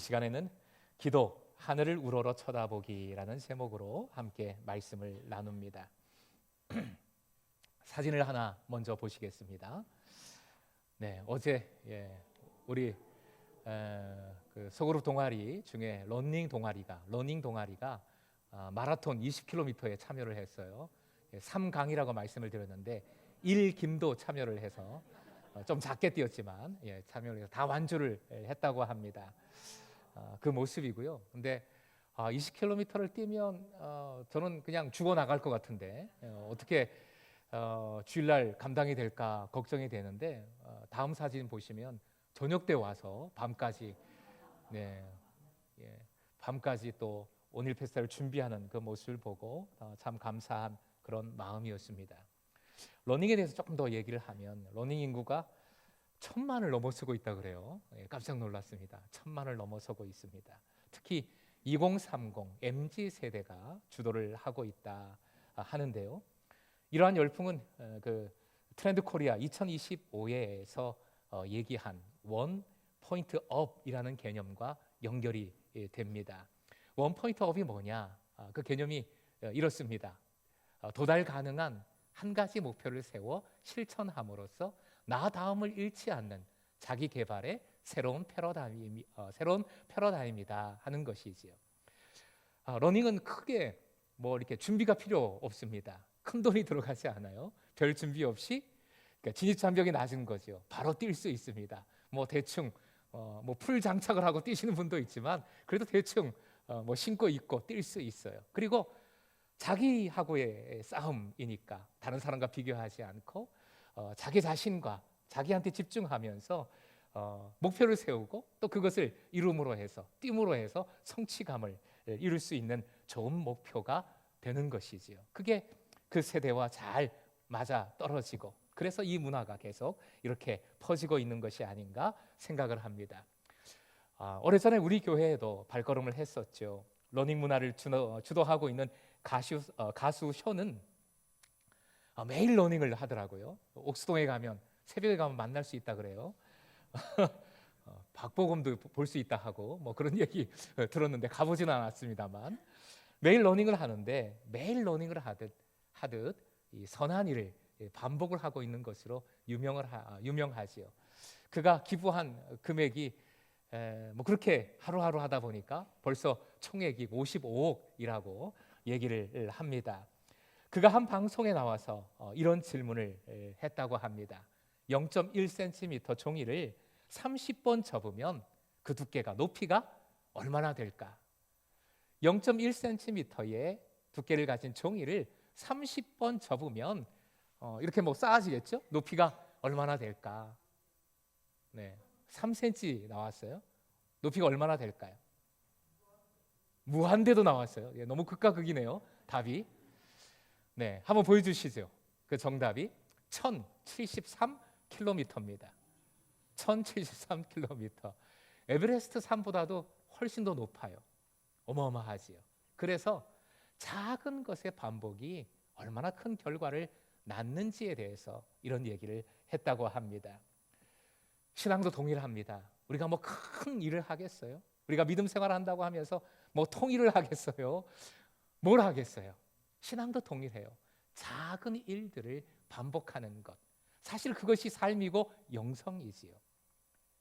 시간에는 기도, 하늘을 우러러 쳐다보기라는 제목으로 함께 말씀을 나눕니다. 사진을 하나 먼저 보시겠습니다. 네, 어제 우리 그 소그룹 동아리 중에 러닝 동아리가 마라톤 20km에 참여를 했어요. 3강이라고 말씀을 드렸는데 1김도 참여를 해서 좀 작게 뛰었지만 참여를 해서 다 완주를 했다고 합니다. 그 모습이고요. 근데 20km를 뛰면 저는 그냥 죽어 나갈 것 같은데 어떻게 주일날 감당이 될까 걱정이 되는데 다음 사진 보시면 저녁 때 와서 밤까지 밤까지 또 온일 페스타를 준비하는 그 모습을 보고 참 감사한 그런 마음이었습니다. 러닝에 대해서 조금 더 얘기를 하면 러닝 인구가 1,000만을 넘어서고 있다 그래요. 깜짝 놀랐습니다. 1,000만을 넘어서고 있습니다. 특히 2030 MZ 세대가 주도를 하고 있다 하는데요. 이러한 열풍은 그 트렌드 코리아 2025에서 얘기한 원 포인트 업이라는 개념과 연결이 됩니다. 원 포인트 업이 뭐냐? 그 개념이 이렇습니다. 도달 가능한 한 가지 목표를 세워 실천함으로써 나 다음을 잃지 않는 자기 개발의 새로운 패러다임이다 하는 것이지요. 러닝은 크게 뭐 이렇게 준비가 필요 없습니다. 큰 돈이 들어가지 않아요. 별 준비 없이 그러니까 진입 장벽이 낮은 거죠. 바로 뛸 수 있습니다. 뭐 대충 뭐 풀 장착을 하고 뛰시는 분도 있지만 그래도 대충 뭐 신고 입고 뛸 수 있어요. 그리고 자기하고의 싸움이니까 다른 사람과 비교하지 않고 자기 자신과 자기한테 집중하면서 목표를 세우고 또 그것을 이룸으로 해서 띠으로 해서 성취감을 이룰 수 있는 좋은 목표가 되는 것이지요. 그게 그 세대와 잘 맞아 떨어지고 그래서 이 문화가 계속 이렇게 퍼지고 있는 것이 아닌가 생각을 합니다. 오래전에 우리 교회에도 발걸음을 했었죠. 러닝 문화를 주도하고 있는 가수 쇼는 매일 러닝을 하더라고요. 옥수동에 가면 새벽에 가면 만날 수 있다 그래요. 박보검도 볼 수 있다 하고 뭐 그런 얘기 들었는데 가보지는 않았습니다만 매일 러닝을 하는데 매일 러닝을 하듯 이 선한 일을 반복을 하고 있는 것으로 유명하지요. 그가 기부한 금액이 뭐 그렇게 하루하루 하다 보니까 벌써 총액이 55억이라고 얘기를 합니다. 그가 한 방송에 나와서 이런 질문을 했다고 합니다. 0.1cm 종이를 30번 접으면 그 두께가 높이가 얼마나 될까? 0.1cm의 두께를 가진 종이를 30번 접으면 이렇게 뭐 쌓아지겠죠? 높이가 얼마나 될까? 네, 3cm 나왔어요. 높이가 얼마나 될까요? 무한대도 나왔어요. 너무 극과 극이네요. 답이. 네, 한번 보여주시죠. 그 정답이 1073km입니다. 1073km. 에베레스트 산보다도 훨씬 더 높아요. 어마어마하지요. 그래서 작은 것의 반복이 얼마나 큰 결과를 낳는지에 대해서 이런 얘기를 했다고 합니다. 신앙도 동일합니다. 우리가 뭐 큰 일을 하겠어요? 우리가 믿음 생활을 한다고 하면서 뭐 통일을 하겠어요? 뭘 하겠어요? 신앙도 동일해요. 작은 일들을 반복하는 것. 사실 그것이 삶이고 영성이지요.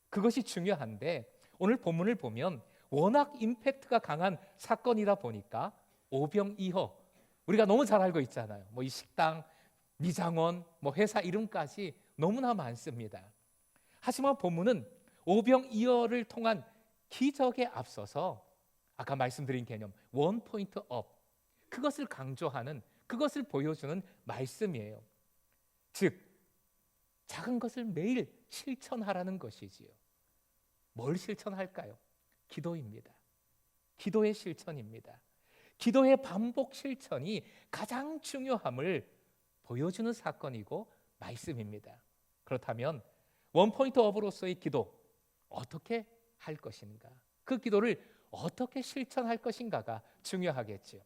그것이 중요한데 오늘 본문을 보면 워낙 임팩트가 강한 사건이다 보니까 오병이어 우리가 너무 잘 알고 있잖아요. 뭐 이 식당, 미장원, 뭐 회사 이름까지 너무나 많습니다. 하지만 본문은 오병이어를 통한 기적에 앞서서 아까 말씀드린 개념 원 포인트 업 그것을 강조하는 그것을 보여주는 말씀이에요. 즉 작은 것을 매일 실천하라는 것이지요. 뭘 실천할까요? 기도입니다. 기도의 실천입니다. 기도의 반복 실천이 가장 중요함을 보여주는 사건이고 말씀입니다. 그렇다면 원포인트 업으로서의 기도 어떻게 할 것인가? 그 기도를 어떻게 실천할 것인가가 중요하겠죠.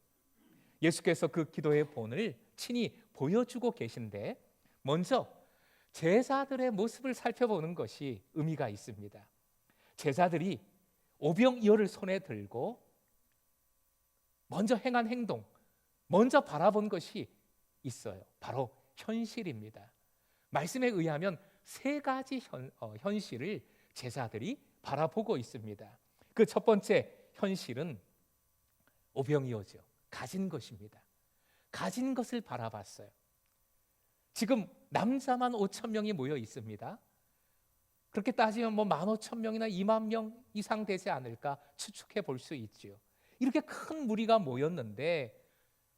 예수께서 그 기도의 본을 친히 보여주고 계신데 먼저 제자들의 모습을 살펴보는 것이 의미가 있습니다. 제자들이 오병이어를 손에 들고 먼저 행한 행동, 먼저 바라본 것이 있어요. 바로 현실입니다. 말씀에 의하면 세 가지 현실을 제자들이 바라보고 있습니다. 그 첫 번째 현실은 오병이어죠. 가진 것입니다. 가진 것을 바라봤어요. 지금 남자만 5천 명이 모여 있습니다. 그렇게 따지면 뭐 15,000명이나 2만 명 이상 되지 않을까 추측해 볼 수 있지요. 이렇게 큰 무리가 모였는데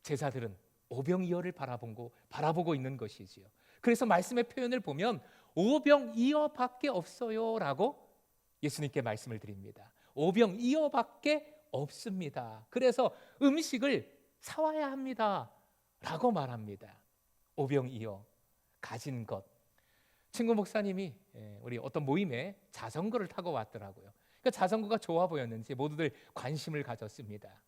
제자들은 오병이어를 바라보고 있는 것이지요. 그래서 말씀의 표현을 보면 오병이어밖에 없어요라고 예수님께 말씀을 드립니다. 오병이어밖에 없습니다. 그래서 음식을 사와야 합니다라고 말합니다. 오병이어, 가진 것. 친구 목사님이 우리 어떤 모임에 자전거를 타고 왔더라고요. 그러니까 자전거가 좋아 보였는지 모두들 관심을 가졌습니다.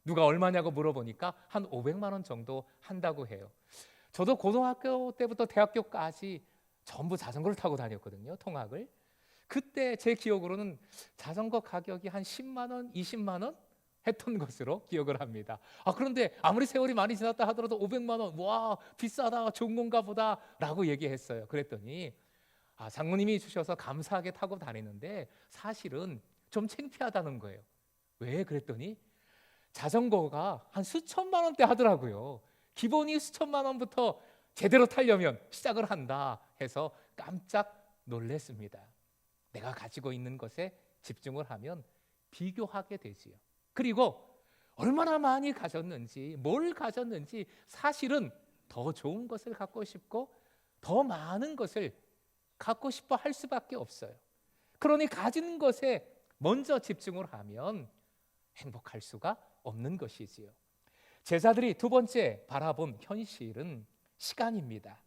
누가 얼마냐고 물어보니까 한 500만 원 정도 한다고 해요. 저도 고등학교 때부터 대학교까지 전부 자전거를 타고 다녔거든요. 통학을. 그때 제 기억으로는 자전거 가격이 한 10만 원, 20만 원 했던 것으로 기억을 합니다. 그런데 아무리 세월이 많이 지났다 하더라도 500만 원, 와 비싸다, 좋은 건가 보다 라고 얘기했어요. 그랬더니 장모님이 주셔서 감사하게 타고 다니는데 사실은 좀 창피하다는 거예요. 왜? 그랬더니 자전거가 한 수천만 원대 하더라고요. 기본이 수천만 원부터 제대로 타려면 시작을 한다 해서 깜짝 놀랐습니다. 내가 가지고 있는 것에 집중을 하면 비교하게 되지요. 그리고 얼마나 많이 가졌는지, 뭘 가졌는지 사실은 더 좋은 것을 갖고 싶고 더 많은 것을 갖고 싶어 할 수밖에 없어요. 그러니 가진 것에 먼저 집중을 하면 행복할 수가 없는 것이지요. 제자들이 두 번째 바라본 현실은 시간입니다.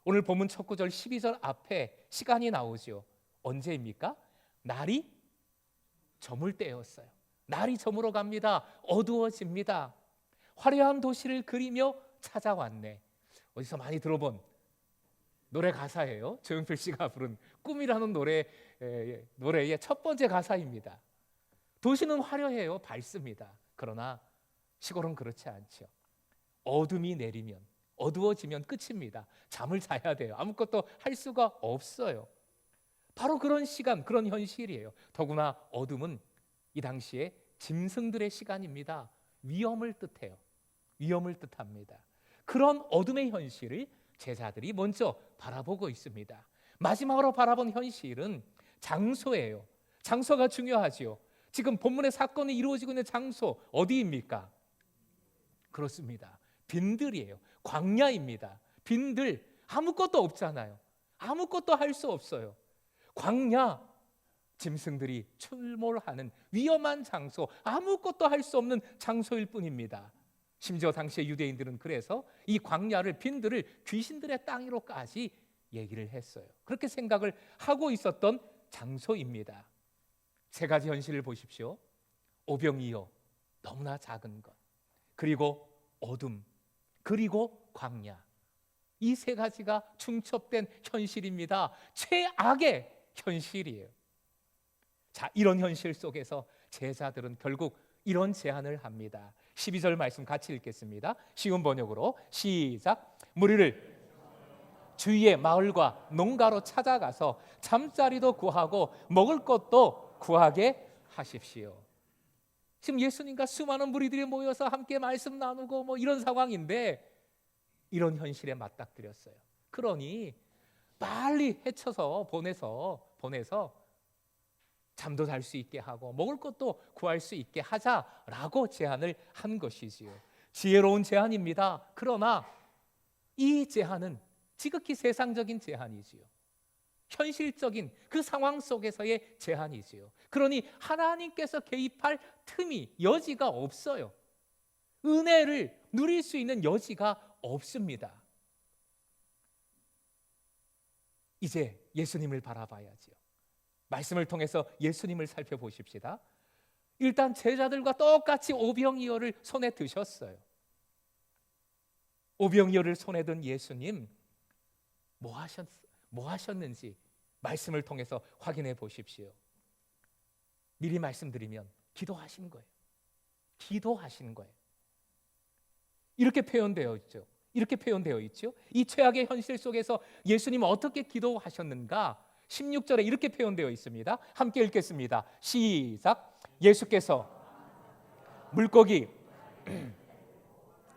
오늘 본문 첫 구절 12절 앞에 시간이 나오죠. 언제입니까? 날이 저물 때였어요. 날이 저물어 갑니다. 어두워집니다. 화려한 도시를 그리며 찾아왔네. 어디서 많이 들어본 노래 가사예요. 조용필 씨가 부른 꿈이라는 노래의 첫 번째 가사입니다. 도시는 화려해요. 밝습니다. 그러나 시골은 그렇지 않죠. 어둠이 내리면, 어두워지면 끝입니다. 잠을 자야 돼요. 아무것도 할 수가 없어요. 바로 그런 시간, 그런 현실이에요. 더구나 어둠은 이 당시에 짐승들의 시간입니다. 위험을 뜻해요. 위험을 뜻합니다. 그런 어둠의 현실을 제자들이 먼저 바라보고 있습니다. 마지막으로 바라본 현실은 장소예요. 장소가 중요하지요. 지금 본문의 사건이 이루어지고 있는 장소 어디입니까? 그렇습니다. 빈들이에요. 광야입니다. 빈들, 아무것도 없잖아요. 아무것도 할 수 없어요. 광야, 짐승들이 출몰하는 위험한 장소, 아무것도 할 수 없는 장소일 뿐입니다. 심지어 당시의 유대인들은 그래서 이 광야를, 빈들을 귀신들의 땅으로까지 얘기를 했어요. 그렇게 생각을 하고 있었던 장소입니다. 세 가지 현실을 보십시오. 오병이어, 너무나 작은 것, 그리고 어둠, 그리고 광야. 이 세 가지가 중첩된 현실입니다. 최악의 현실이에요. 자, 이런 현실 속에서 제자들은 결국 이런 제안을 합니다. 12절 말씀 같이 읽겠습니다. 쉬운 번역으로 시작. 무리를 주위의 마을과 농가로 찾아가서 잠자리도 구하고 먹을 것도 구하게 하십시오. 지금 예수님과 수많은 무리들이 모여서 함께 말씀 나누고 뭐 이런 상황인데 이런 현실에 맞닥뜨렸어요. 그러니 빨리 헤쳐서 보내서 잠도 잘 수 있게 하고 먹을 것도 구할 수 있게 하자라고 제안을 한 것이지요. 지혜로운 제안입니다. 그러나 이 제안은 지극히 세상적인 제안이지요. 현실적인 그 상황 속에서의 제안이지요. 그러니 하나님께서 개입할 틈이, 여지가 없어요. 은혜를 누릴 수 있는 여지가 없습니다. 이제 예수님을 바라봐야지요. 말씀을 통해서 예수님을 살펴보십시다. 일단 제자들과 똑같이 오병이어를 손에 드셨어요. 오병이어를 손에 든 예수님 뭐 하셨는지 말씀을 통해서 확인해 보십시오. 미리 말씀드리면 기도하신 거예요. 기도하시는 거예요. 이렇게 표현되어 있죠. 이렇게 표현되어 있죠. 이 최악의 현실 속에서 예수님은 어떻게 기도하셨는가? 16절에 이렇게 표현되어 있습니다. 함께 읽겠습니다. 시작. 예수께서 물고기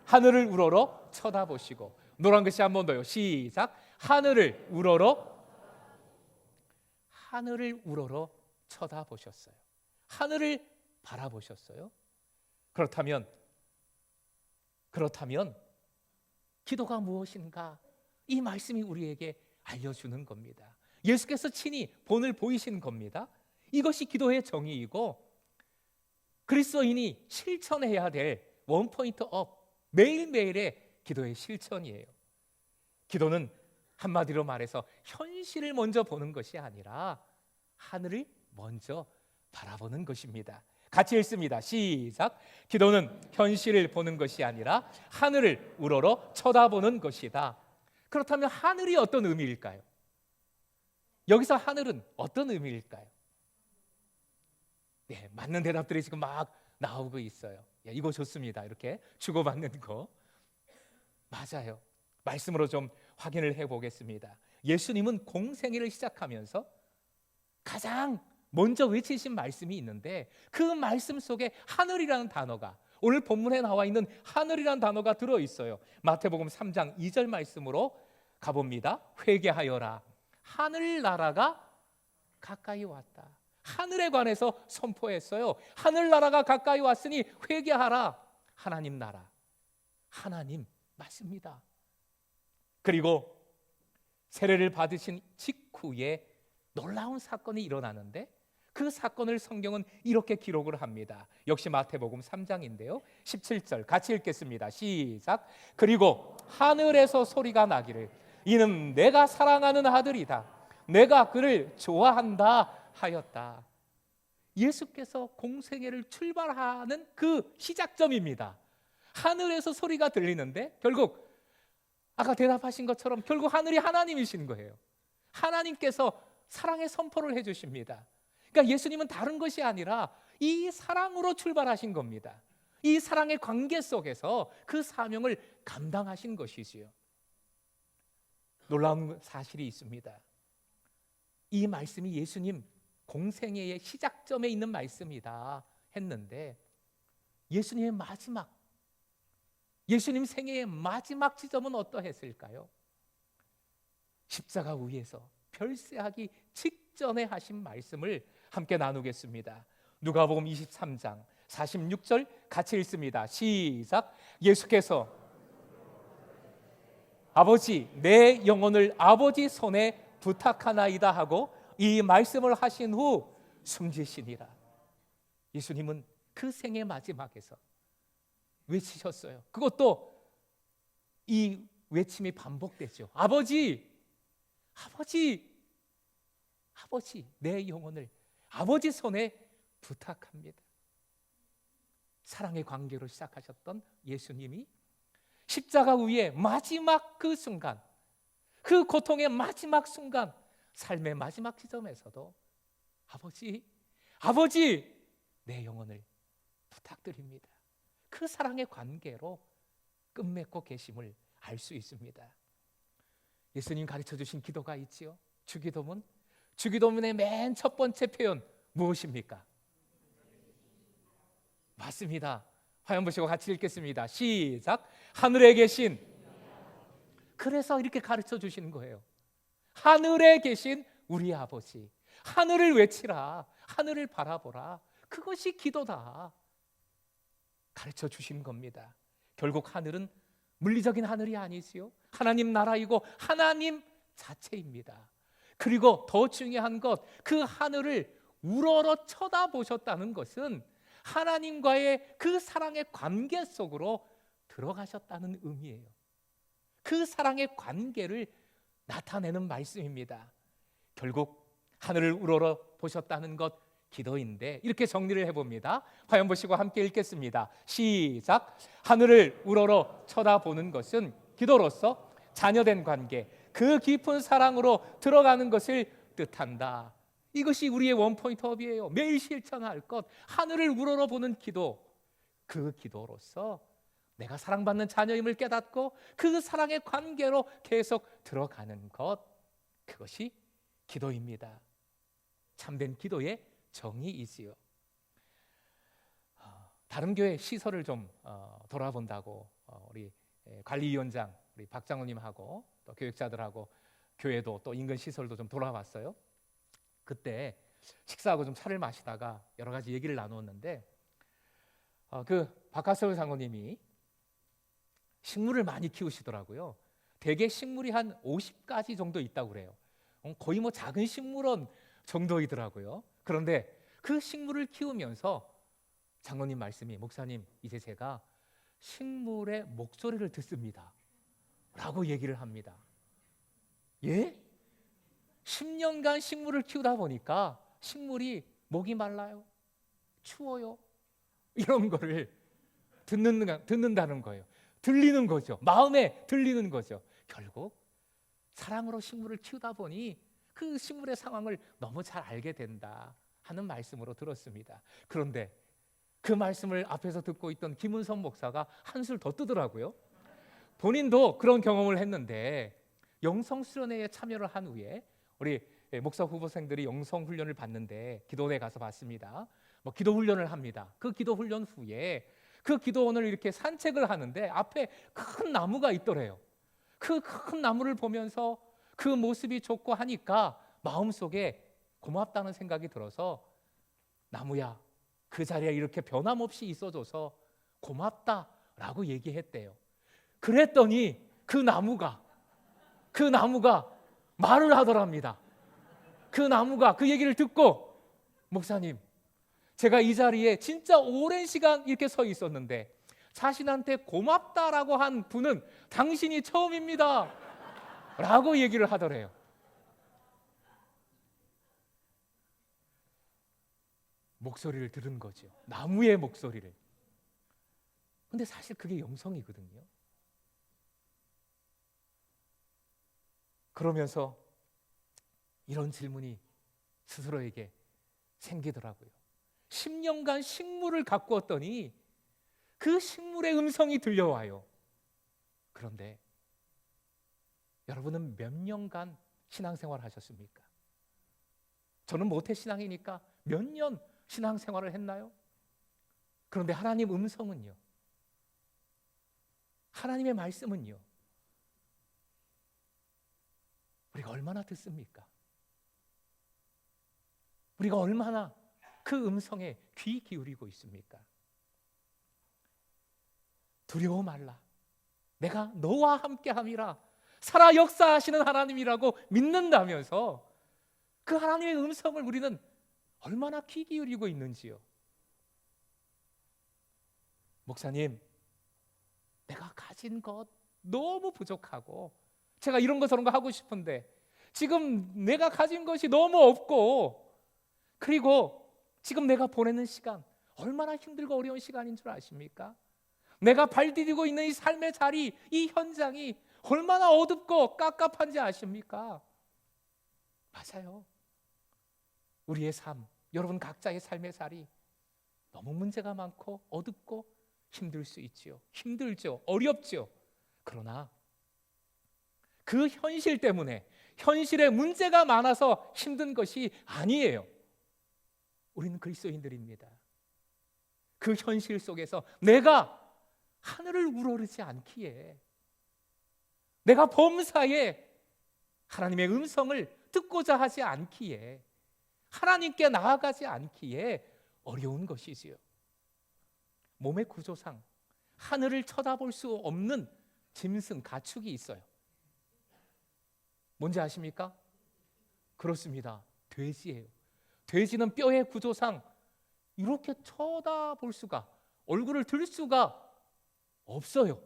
하늘을 우러러 쳐다보시고, 노란 글씨 한 번 더요. 시작. 하늘을 우러러 쳐다보셨어요. 하늘을 바라보셨어요. 그렇다면 기도가 무엇인가? 이 말씀이 우리에게 알려주는 겁니다. 예수께서 친히 본을 보이신 겁니다. 이것이 기도의 정의이고 그리스도인이 실천해야 될 원포인트 업, 매일매일의 기도의 실천이에요. 기도는 한마디로 말해서 현실을 먼저 보는 것이 아니라 하늘을 먼저 바라보는 것입니다. 같이 읽습니다. 시작. 기도는 현실을 보는 것이 아니라 하늘을 우러러 쳐다보는 것이다. 그렇다면 하늘이 어떤 의미일까요? 여기서 하늘은 어떤 의미일까요? 네, 맞는 대답들이 지금 막 나오고 있어요. 이거 좋습니다. 이렇게 주고받는 거 맞아요. 말씀으로 좀 확인을 해보겠습니다. 예수님은 공생애를 시작하면서 가장 먼저 외치신 말씀이 있는데 그 말씀 속에 하늘이라는 단어가, 오늘 본문에 나와 있는 하늘이라는 단어가 들어있어요. 마태복음 3장 2절 말씀으로 가봅니다. 회개하여라, 하늘나라가 가까이 왔다. 하늘에 관해서 선포했어요. 하늘나라가 가까이 왔으니 회개하라. 하나님 나라, 하나님 맞습니다. 그리고 세례를 받으신 직후에 놀라운 사건이 일어나는데 그 사건을 성경은 이렇게 기록을 합니다. 역시 마태복음 3장인데요 17절 같이 읽겠습니다. 시작. 그리고 하늘에서 소리가 나기를 이는 내가 사랑하는 아들이다, 내가 그를 좋아한다 하였다. 예수께서 공생애를 출발하는 그 시작점입니다. 하늘에서 소리가 들리는데 결국 아까 대답하신 것처럼 결국 하늘이 하나님이신 거예요. 하나님께서 사랑의 선포를 해주십니다. 그러니까 예수님은 다른 것이 아니라 이 사랑으로 출발하신 겁니다. 이 사랑의 관계 속에서 그 사명을 감당하신 것이지요. 놀라운 사실이 있습니다. 이 말씀이 예수님 공생애의 시작점에 있는 말씀이다 했는데 예수님의 마지막, 예수님 생애의 마지막 지점은 어떠했을까요? 십자가 위에서 별세하기 직전에 하신 말씀을 함께 나누겠습니다. 누가복음 23장 46절 같이 읽습니다. 시작. 예수께서 아버지 내 영혼을 아버지 손에 부탁하나이다 하고 이 말씀을 하신 후 숨지시니라. 예수님은 그 생의 마지막에서 외치셨어요. 그것도 이 외침이 반복되죠. 아버지, 아버지, 아버지 내 영혼을 아버지 손에 부탁합니다. 사랑의 관계로 시작하셨던 예수님이 십자가 위에 마지막 그 순간, 그 고통의 마지막 순간, 삶의 마지막 지점에서도 아버지, 아버지 내 영혼을 부탁드립니다. 그 사랑의 관계로 끝맺고 계심을 알 수 있습니다. 예수님 가르쳐 주신 기도가 있지요. 주기도문의 맨 첫 번째 표현 무엇입니까? 맞습니다. 화면 보시고 같이 읽겠습니다. 시작. 하늘에 계신, 그래서 이렇게 가르쳐 주시는 거예요. 하늘에 계신 우리 아버지, 하늘을 외치라, 하늘을 바라보라. 그것이 기도다. 가르쳐 주신 겁니다. 결국 하늘은 물리적인 하늘이 아니지요. 하나님 나라이고 하나님 자체입니다. 그리고 더 중요한 것, 그 하늘을 우러러 쳐다보셨다는 것은 하나님과의 그 사랑의 관계 속으로 들어가셨다는 의미예요. 그 사랑의 관계를 나타내는 말씀입니다. 결국 하늘을 우러러 보셨다는 것, 기도인데 이렇게 정리를 해봅니다. 화면 보시고 함께 읽겠습니다. 시작. 하늘을 우러러 쳐다보는 것은 기도로서 자녀된 관계, 그 깊은 사랑으로 들어가는 것을 뜻한다. 이것이 우리의 원포인트업이에요. 매일 실천할 것, 하늘을 우러러보는 기도. 그 기도로서 내가 사랑받는 자녀임을 깨닫고 그 사랑의 관계로 계속 들어가는 것, 그것이 기도입니다. 참된 기도의 정의이지요. 다른 교회 시설을 좀 돌아본다고 우리 관리위원장 우리 박장로님하고 또 교육자들하고 교회도 또 인근 시설도 좀 돌아봤어요. 그때 식사하고 좀 차를 마시다가 여러 가지 얘기를 나누었는데 그 박하설 장로님이 식물을 많이 키우시더라고요. 대개 식물이 한 50가지 정도 있다고 그래요. 거의 뭐 작은 식물원 정도이더라고요. 그런데 그 식물을 키우면서 장로님 말씀이, 목사님, 이제 제가 식물의 목소리를 듣습니다 라고 얘기를 합니다. 예? 10년간 식물을 키우다 보니까 식물이 목이 말라요, 추워요, 이런 거를 듣는다는 거예요. 들리는 거죠. 마음에 들리는 거죠. 결국 사랑으로 식물을 키우다 보니 그 식물의 상황을 너무 잘 알게 된다 하는 말씀으로 들었습니다. 그런데 그 말씀을 앞에서 듣고 있던 김은성 목사가 한술 더 뜨더라고요. 본인도 그런 경험을 했는데 영성수련회에 참여를 한 후에 우리 목사 후보생들이 영성훈련을 받는데 기도원에 가서 받습니다. 기도훈련을 합니다. 그 기도훈련 후에 그 기도원을 이렇게 산책을 하는데 앞에 큰 나무가 있더래요. 그 큰 나무를 보면서 그 모습이 좋고 하니까 마음속에 고맙다는 생각이 들어서, 나무야, 그 자리에 이렇게 변함없이 있어줘서 고맙다라고 얘기했대요. 그랬더니 그 나무가 말을 하더랍니다. 그 나무가 그 얘기를 듣고, 목사님, 제가 이 자리에 진짜 오랜 시간 이렇게 서 있었는데 자신한테 고맙다라고 한 분은 당신이 처음입니다 라고 얘기를 하더래요. 목소리를 들은 거죠. 나무의 목소리를. 근데 사실 그게 영성이거든요. 그러면서 이런 질문이 스스로에게 생기더라고요. 10년간 식물을 가꾸었더니 그 식물의 음성이 들려와요. 그런데 여러분은 몇 년간 신앙생활을 하셨습니까? 저는 모태신앙이니까 몇 년 신앙생활을 했나요? 그런데 하나님 음성은요? 하나님의 말씀은요? 우리가 얼마나 듣습니까? 우리가 얼마나 그 음성에 귀 기울이고 있습니까? 두려워 말라, 내가 너와 함께함이라, 살아 역사하시는 하나님이라고 믿는다면서 그 하나님의 음성을 우리는 얼마나 귀 기울이고 있는지요. 목사님, 내가 가진 것 너무 부족하고 제가 이런 거 저런 거 하고 싶은데 지금 내가 가진 것이 너무 없고, 그리고 지금 내가 보내는 시간 얼마나 힘들고 어려운 시간인 줄 아십니까? 내가 발 디디고 있는 이 삶의 자리, 이 현장이 얼마나 어둡고 깝깝한지 아십니까? 맞아요. 우리의 삶, 여러분 각자의 삶의 자리 너무 문제가 많고 어둡고 힘들 수 있지요. 힘들죠. 어렵죠. 그러나 그 현실 때문에, 현실에 문제가 많아서 힘든 것이 아니에요. 우리는 그리스도인들입니다. 그 현실 속에서 내가 하늘을 우러르지 않기에, 내가 범사에 하나님의 음성을 듣고자 하지 않기에, 하나님께 나아가지 않기에 어려운 것이지요. 몸의 구조상 하늘을 쳐다볼 수 없는 짐승, 가축이 있어요. 뭔지 아십니까? 그렇습니다. 돼지예요. 돼지는 뼈의 구조상 이렇게 쳐다볼 수가, 얼굴을 들 수가 없어요.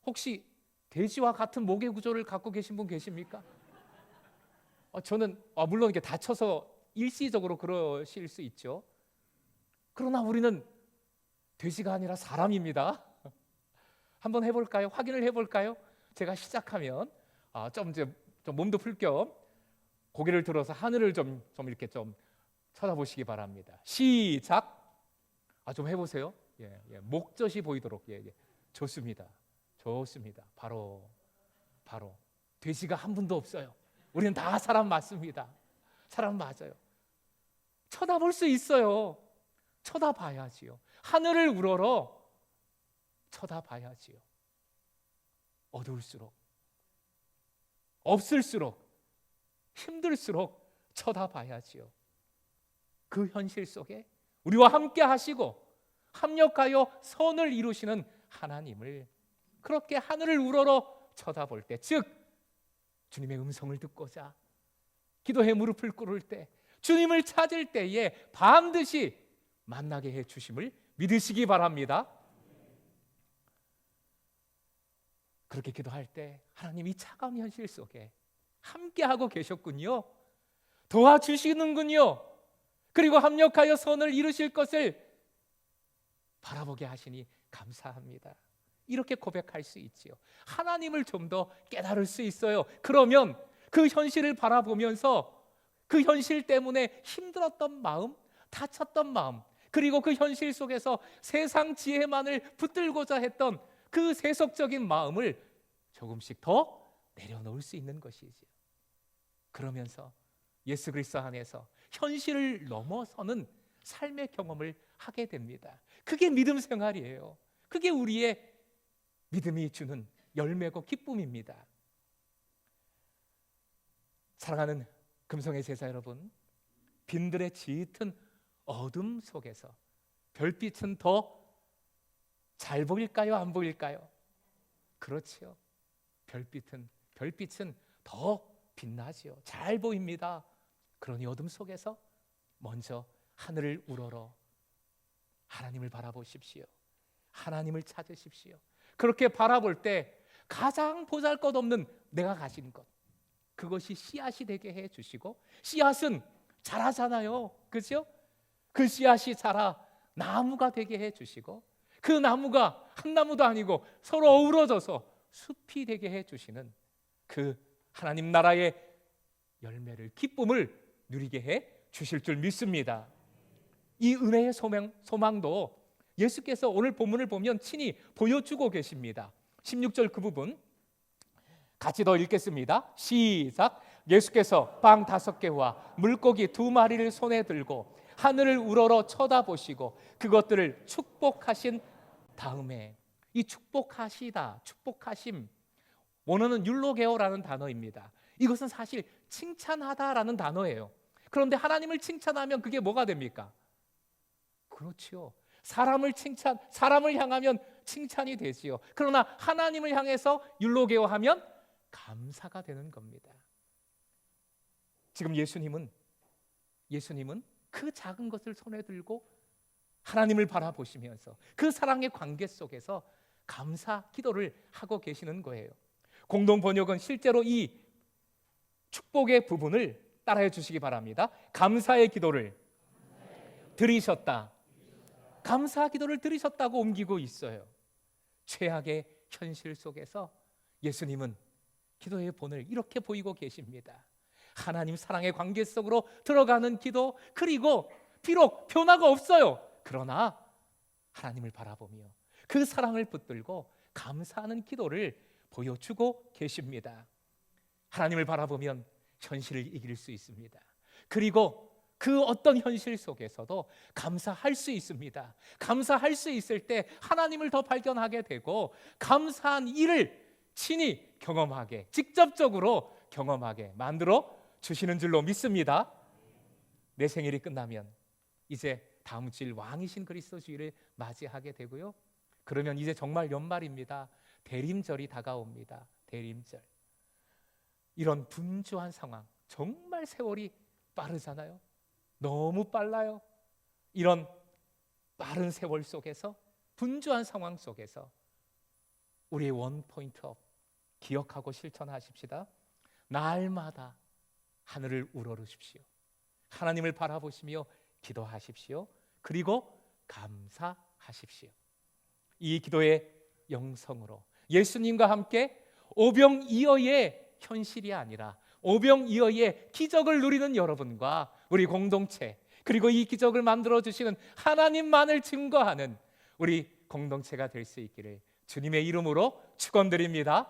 혹시 돼지와 같은 목의 구조를 갖고 계신 분 계십니까? 저는 물론 이게 다쳐서 일시적으로 그러실 수 있죠. 그러나 우리는 돼지가 아니라 사람입니다. 한번 해볼까요? 확인을 해볼까요? 제가 시작하면 좀 몸도 풀 겸 고개를 들어서 하늘을 좀 이렇게 좀 쳐다보시기 바랍니다. 시작. 좀 해보세요. 목젖이 보이도록. 좋습니다. 좋습니다. 바로 돼지가 한 분도 없어요. 우리는 다 사람 맞습니다. 사람 맞아요. 쳐다볼 수 있어요. 쳐다봐야지요. 하늘을 우러러 쳐다봐야지요. 어두울수록, 없을수록, 힘들수록 쳐다봐야지요. 그 현실 속에 우리와 함께 하시고 합력하여 선을 이루시는 하나님을 그렇게 하늘을 우러러 쳐다볼 때, 즉 주님의 음성을 듣고자 기도에 무릎을 꿇을 때, 주님을 찾을 때에 반드시 만나게 해 주심을 믿으시기 바랍니다. 그렇게 기도할 때 하나님이 차가운 현실 속에 함께하고 계셨군요. 도와주시는군요. 그리고 합력하여 선을 이루실 것을 바라보게 하시니 감사합니다. 이렇게 고백할 수 있지요. 하나님을 좀 더 깨달을 수 있어요. 그러면 그 현실을 바라보면서 그 현실 때문에 힘들었던 마음, 다쳤던 마음, 그리고 그 현실 속에서 세상 지혜만을 붙들고자 했던 그 세속적인 마음을 조금씩 더 내려놓을 수 있는 것이지요. 그러면서 예수 그리스도 안에서 현실을 넘어서는 삶의 경험을 하게 됩니다. 그게 믿음 생활이에요. 그게 우리의 믿음이 주는 열매고 기쁨입니다. 사랑하는 금송의 제자 여러분, 빈들의 짙은 어둠 속에서 별빛은 더 잘 보일까요? 안 보일까요? 그렇지요. 별빛은 더 빛나지요. 잘 보입니다. 그러니 어둠 속에서 먼저 하늘을 우러러 하나님을 바라보십시오. 하나님을 찾으십시오. 그렇게 바라볼 때 가장 보잘것없는 내가 가진 것, 그것이 씨앗이 되게 해주시고, 씨앗은 자라잖아요. 그렇죠? 그 씨앗이 자라 나무가 되게 해주시고, 그 나무가 한 나무도 아니고 서로 어우러져서 숲이 되게 해주시는 그 하나님 나라의 열매를, 기쁨을 누리게 해 주실 줄 믿습니다. 이 은혜의 소망도 예수께서 오늘 본문을 보면 친히 보여주고 계십니다. 16절 그 부분 같이 더 읽겠습니다. 시작. 예수께서 빵 5개와 물고기 2마리를 손에 들고 하늘을 우러러 쳐다보시고 그것들을 축복하신 다음에, 이 축복하시다, 축복하심, 원어는 율로게오라는 단어입니다. 이것은 사실 칭찬하다라는 단어예요. 그런데 하나님을 칭찬하면 그게 뭐가 됩니까? 그렇지요. 사람을 향하면 칭찬이 되지요. 그러나 하나님을 향해서 율로게오 하면 감사가 되는 겁니다. 지금 예수님은 그 작은 것을 손에 들고 하나님을 바라보시면서 그 사랑의 관계 속에서 감사 기도를 하고 계시는 거예요. 공동 번역은 실제로 이 축복의 부분을 따라해 주시기 바랍니다. 감사의 기도를 드리셨다. 감사 기도를 드리셨다고 옮기고 있어요. 최악의 현실 속에서 예수님은 기도의 본을 이렇게 보이고 계십니다. 하나님 사랑의 관계 속으로 들어가는 기도, 그리고 비록 변화가 없어요. 그러나 하나님을 바라보며 그 사랑을 붙들고 감사하는 기도를 보여주고 계십니다. 하나님을 바라보면 현실을 이길 수 있습니다. 그리고 그 어떤 현실 속에서도 감사할 수 있습니다. 감사할 수 있을 때 하나님을 더 발견하게 되고 감사한 일을 친히 경험하게, 직접적으로 경험하게 만들어 주시는 줄로 믿습니다. 내 생일이 끝나면 이제 다음 주일 왕이신 그리스도 주일을 맞이하게 되고요. 그러면 이제 정말 연말입니다. 대림절이 다가옵니다. 대림절. 이런 분주한 상황, 정말 세월이 빠르잖아요. 너무 빨라요. 이런 빠른 세월 속에서, 분주한 상황 속에서 우리의 원 포인트업 기억하고 실천하십시다. 날마다 하늘을 우러르십시오. 하나님을 바라보시며 기도하십시오. 그리고 감사하십시오. 이 기도의 영성으로 예수님과 함께 오병이어의 현실이 아니라 오병이어의 기적을 누리는 여러분과 우리 공동체, 그리고 이 기적을 만들어 주시는 하나님만을 증거하는 우리 공동체가 될 수 있기를 주님의 이름으로 축원드립니다.